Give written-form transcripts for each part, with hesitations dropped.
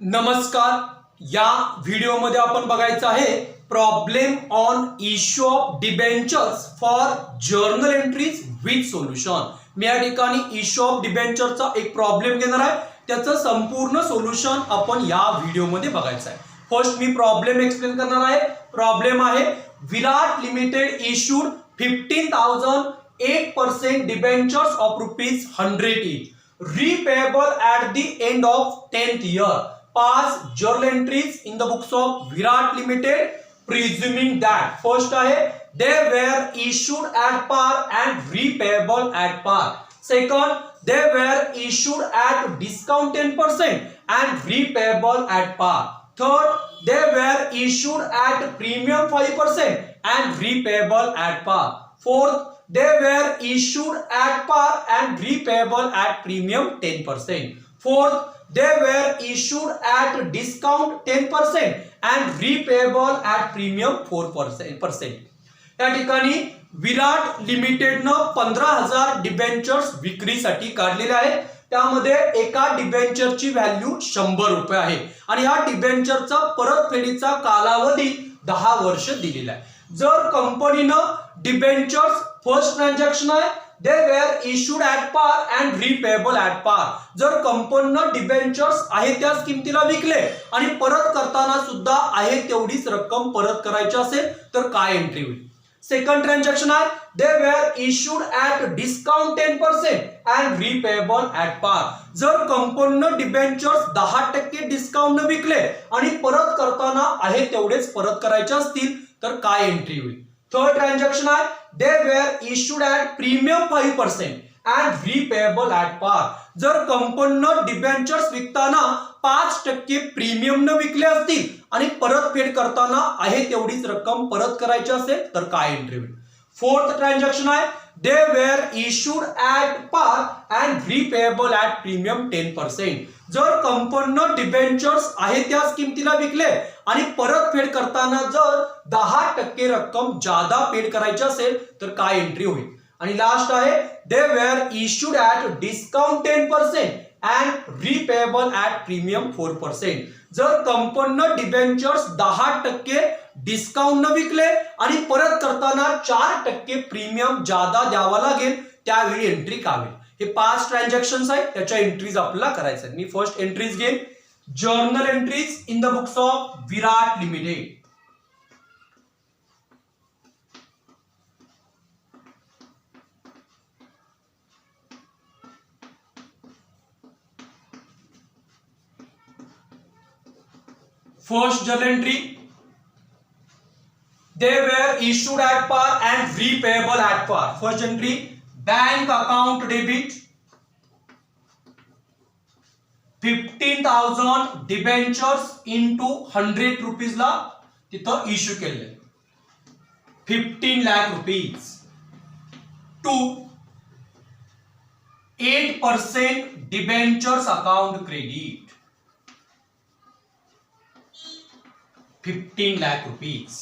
नमस्कार. या व्हिडिओमध्ये आपण बघायचं आहे problem on issue of debentures for journal entries with solution. मी या ठिकाणी इश्यू ऑफ डिबेंचरचा एक प्रॉब्लेम घेणार आहे, त्याचं संपूर्ण सोल्युशन आपण या व्हिडिओमध्ये बघायचं आहे. फर्स्ट मी प्रॉब्लेम एक्सप्लेन करणार आहे. प्रॉब्लेम आहे Virat limited issued 15,000 8% debentures of ₹100 each, repayable at the end of 10th year. Past journal entries in the books of Virat Limited, presuming that first आहे they were issued at par and repayable at par. Second, they were issued at discount 10% and repayable at par. Third, they were issued at premium 5% and repayable at par. Fourth, they were issued at par and repayable at premium 10%. Fourth, they were issued at discount 10% and repayable at premium 4%. या ठिकाणी Virat लिमिटेडनं 15,000 debentures विक्रीसाठी काढलेले आहेत. त्यामध्ये एका डिबेंचरची value ₹100 आहे आणि या डिबेंचरचा परतफेडीचा कालावधी 10 वर्ष दिलेला आहे. जर कंपनीनं डिबेंचर्स फर्स्ट ट्रान्झॅक्शन आहे they were issued at par and repayable at par. जर कंपनीनं डिबेंचर्स आहे त्याच किमतीला विकले आणि परत करताना सुद्धा आहे तेवढीच रक्कम परत करायची असेल तर काय एंट्री होईल? सेकंड ट्रान्झॅक्शन आहे they were issued at discount 10% and repayable at par. जर कंपनीनं डिबेंचर्स 10% डिस्काउंट विकले आणि परत करताना आहे तेवढेच परत करायचे असतील तर काय एंट्री होईल? थर्ड ट्रान्झॅक्शन आहे they were issued at premium 5% and repayable at par. जर कंपनीनं डिबेंचर्स विकताना 5% प्रीमियम न विकले असतील आणि परतफेड करताना आहे तेवढीच रक्कम परत करायची असेल तर काय एंट्री होईल? फोर्थ ट्रान्झॅक्शन आहे they were issued at par and repayable at premium 10%. जर कंपनीनं डिबेंचर्स आहे त्याच किमतीला विकले आणि परतफेड करताना जर 10% रक्कम जादा पेड करायची असेल तर काय एंट्री होईल? आणि लास्ट आहे they were issued at discount 10% and repayable at premium 4%. जर कंपनीनं डिबेंचर्स 10% डिस्काउंट न विकले आणि परत करताना 4% प्रीमियम जादा द्यावा लागेल त्यावेळी एंट्री का होईल? हे 5 ट्रान्झॅक्शन्स आहेत, त्याच्या एंट्रीज आपल्याला करायचं आहे. मी फर्स्ट एंट्रीज घेईन. Journal entries in the books of Virat limited. First journal entry, they were issued at par and repayable at par. First entry, bank account debit 15,000 debentures into 100 rupees ला तिथं issue केले 15 lakh rupees to 8% debentures account credit 15 lakh rupees.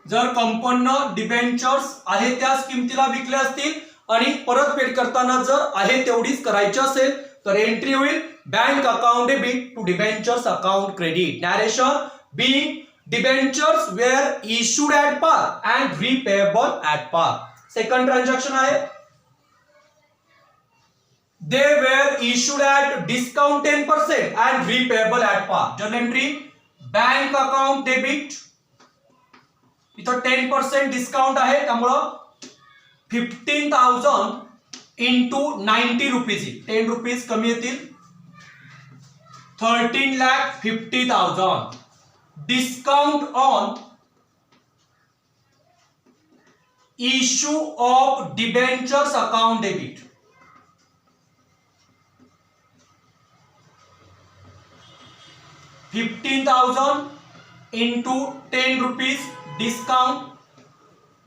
जर कंपनीनं debentures आहे त्याच किमतीला विकले असतील आणि परतफेड करताना जर आहे तेवढीच करायची असेल तर एंट्री होईल bank account debit to debentures account credit. Narration being debentures were issued at par and repayable at par. Second transaction आहे they were issued at discount 10% and repayable at par. Journal entry, bank account debit इथं 10% discount आहे त्यामुळं 15,000 into 90 rupees 10 rupees कमी येतील 13,50,000. Discount on issue of debentures account debit 15,000 into 10 rupees discount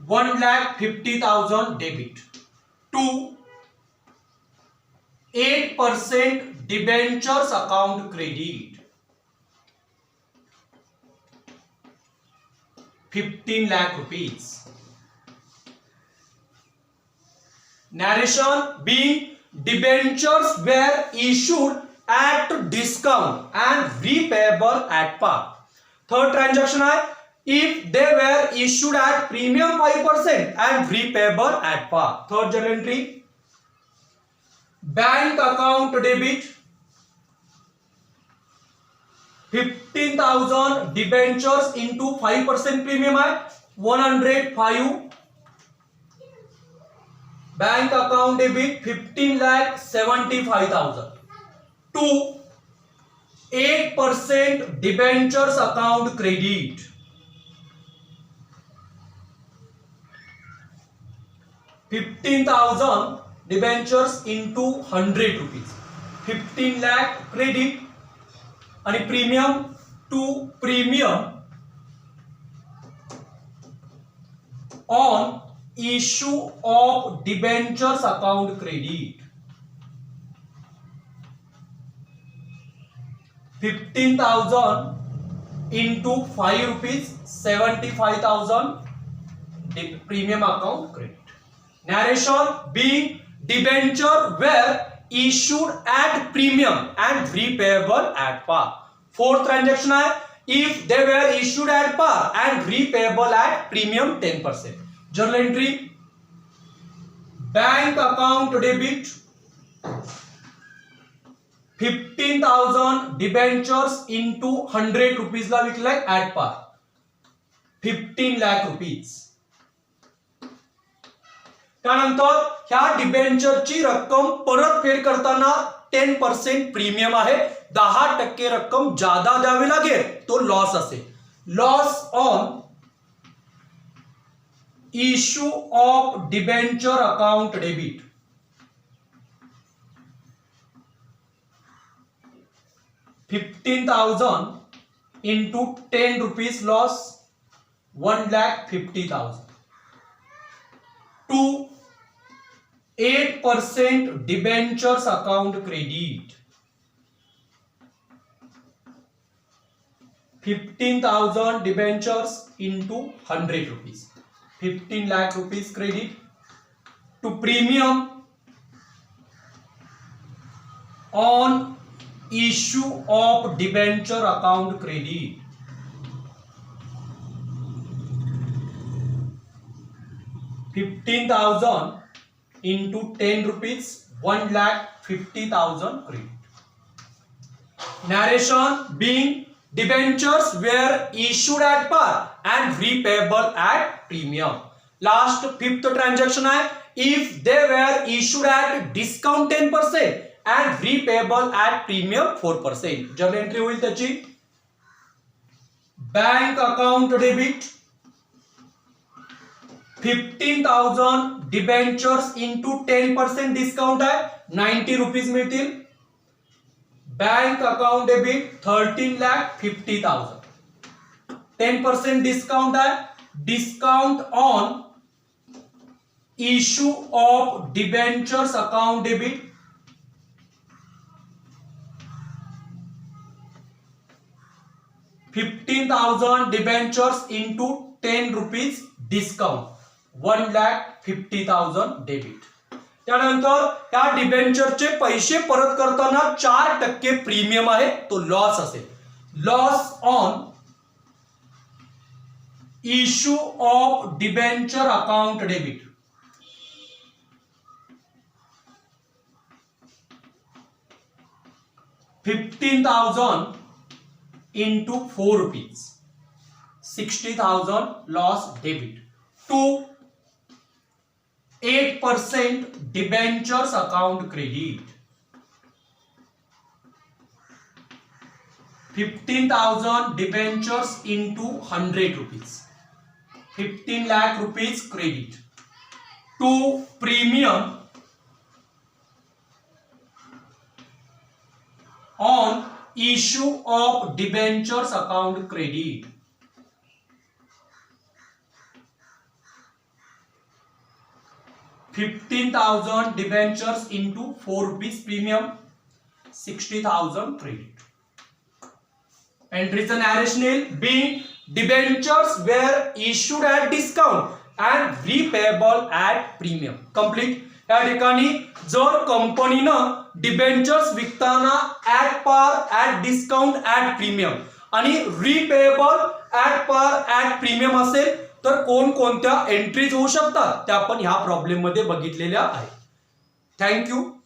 1,50,000 debit to 8% debentures account credit 15 lakh rupees. Narration being debentures were issued at discount and repayable at par. Third transaction आहे if they were issued at premium 5% and repayable at par. Third journal entry, bank account debit 15,000 debentures into 5% premium आहे 105. Bank account debit 15,75,000 to 8% debentures account credit 15,000 debentures into 100 rupees 15 lakh credit आणि premium to premium on issue of debentures account credit 15,000 into 5 rupees 75,000 premium account credit. Narration being debenture were issued at premium and repayable at par. Fourth transaction है if they were issued at par and repayable at premium 10%. Journal entry, bank account debit 15,000 debentures into 100 rupees La विकलाय at par 15 lakh rupees. त्यानंतर ह्या डिबेंचरची रक्कम परतफेड करताना 10% premium आहे 10% रक्कम जादा द्यावी लागेल तो लॉस असेल. Loss on issue of debenture account debit 15,000 into 10 rupees loss 1,50,000 to 8% debentures account credit 15,000 debentures into 100 rupees 15 lakh rupees credit to premium on issue of debenture account credit 15,000 into 10 rupees 1,50,000 credit. Narration being debentures were issued at par and repayable at premium. Last fifth transaction है if they were issued at discount 10% and repayable at premium 4%. journal entry होईल त्याची bank account debit 15,000 debentures into 10% discount आहे 90 rupees मिळतील. Bank account debit 13,50,000 10% discount आहे. Discount on issue of debentures account debit 15,000 debentures into 10 rupees discount 1,50,000 debit. त्यानंतर त्या डिबेंचरचे पैसे परत करताना 4% प्रीमियम आहे तो लॉस असेल. Loss on issue of debenture account debit 15,000 into 4 rupees 60,000 loss debit to 8% debentures account credit 15,000 debentures into 100 rupees 15 lakh rupees credit to premium on issue of debentures account credit 15,000 debentures into 4 rupees premium 60,000 credit. Entries and narration being debentures were issued at discount and repayable at premium. Complete. या ठिकाणी जर कंपनीनं debentures विकताना at par, at discount, at premium आणि repayable at par, at premium असेल तर कोणकोणत्या entries होऊ शकतात त्या आपण ह्या प्रॉब्लेम मध्ये बघितलेल्या आहेत. थँक्यू.